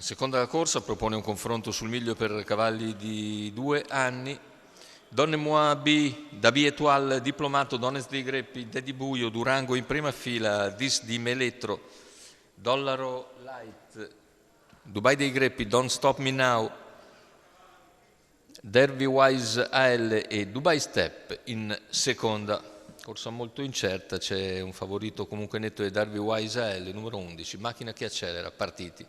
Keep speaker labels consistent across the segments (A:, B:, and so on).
A: Seconda corsa propone un confronto sul miglio per cavalli di 2 anni. Donne-moi B, Dabi Etoile, Diplomato, Dones dei Greppi, Daddy Buio, Durango in prima fila, Dis di Meletro, Dollaro Light, Dubai dei Greppi, Don't Stop Me Now, Derby Wise AL e Dubai Step in seconda. Corsa molto incerta, c'è un favorito comunque netto di Derby Wise AL, numero 11, macchina che accelera, partiti.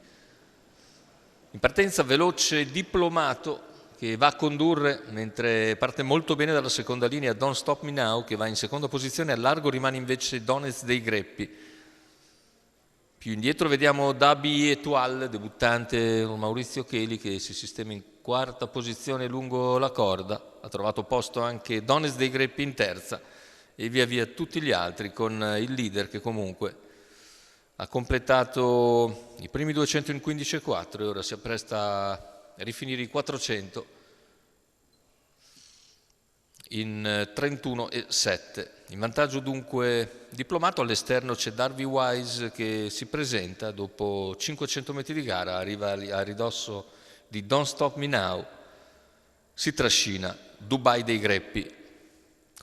A: In partenza veloce Diplomato che va a condurre, mentre parte molto bene dalla seconda linea Don't Stop Me Now che va in seconda posizione, a largo rimane invece Dones dei Greppi. Più indietro vediamo Dabi Etoile, debuttante Maurizio Cheli che si sistema in quarta posizione lungo la corda, ha trovato posto anche Dones dei Greppi in terza e via via tutti gli altri con il leader che comunque ha completato i primi 200 in 15,4 e ora si appresta a rifinire i 400 in 31,7. In vantaggio dunque Diplomato, all'esterno c'è Darby Wise che si presenta dopo 500 metri di gara, arriva a ridosso di Don't Stop Me Now, si trascina Dubai dei Greppi.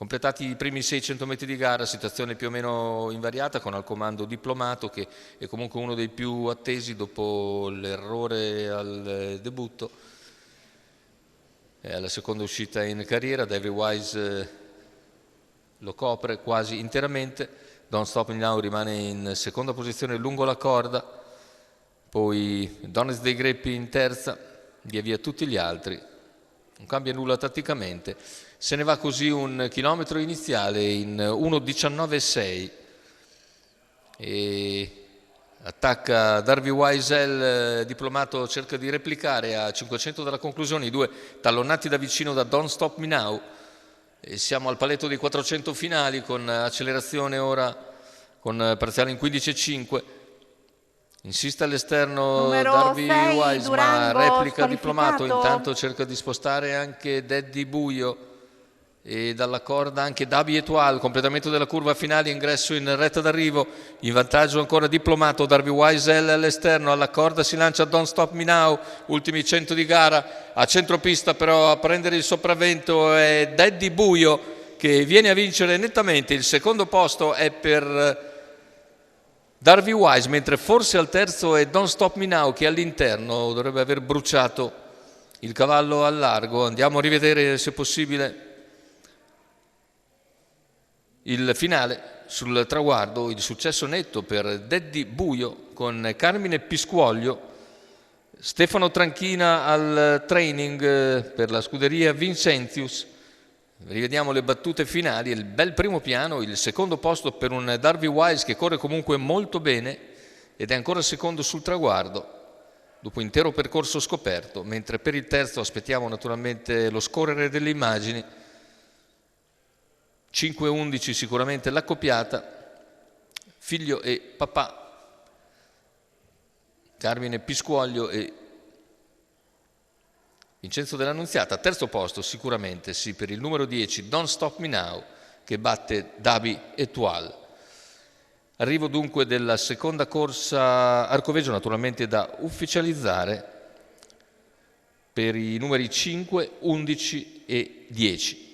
A: Completati i primi 600 metri di gara, situazione più o meno invariata con al comando Diplomato che è comunque uno dei più attesi dopo l'errore al debutto e alla seconda uscita in carriera. Davy Wise lo copre quasi interamente, Don't Stop Me Now rimane in seconda posizione lungo la corda, poi Dones dei Greppi in terza, via via tutti gli altri. Non cambia nulla tatticamente, se ne va così un chilometro iniziale in 1:19,6 e attacca Darby Wise, Diplomato cerca di replicare a 500 dalla conclusione, i due tallonati da vicino da Don't Stop Me Now e siamo al paletto dei 400 finali con accelerazione ora con parziale in 15,5. Insiste all'esterno Darby Wise ma replica Diplomato, intanto cerca di spostare anche Daddy Buio e dalla corda anche Dabi Etoile, completamento della curva finale, ingresso in retta d'arrivo, in vantaggio ancora Diplomato, Darby Wise all'esterno, alla corda si lancia Don't Stop Me Now, ultimi 100 di gara, a centropista però a prendere il sopravvento è Daddy Buio che viene a vincere nettamente, il secondo posto è per Darby Wise, mentre forse al terzo è Don't Stop Me Now che all'interno dovrebbe aver bruciato il cavallo al largo. Andiamo a rivedere se possibile il finale sul traguardo, il successo netto per Daddy Buio con Carmine Piscuoglio, Stefano Tranchina al training per la scuderia Vincentius. Rivediamo le battute finali, il bel primo piano, il secondo posto per un Darby Wise che corre comunque molto bene ed è ancora secondo sul traguardo dopo intero percorso scoperto, mentre per il terzo aspettiamo naturalmente lo scorrere delle immagini. 5-11 sicuramente l'accoppiata, figlio e papà, Carmine Piscuoglio e Vincenzo dell'Annunziata. Terzo posto sicuramente sì per il numero 10 Don't Stop Me Now che batte Dabi Etoile. Arrivo dunque della seconda corsa Arcoveggio, naturalmente da ufficializzare per i numeri 5, 11 e 10.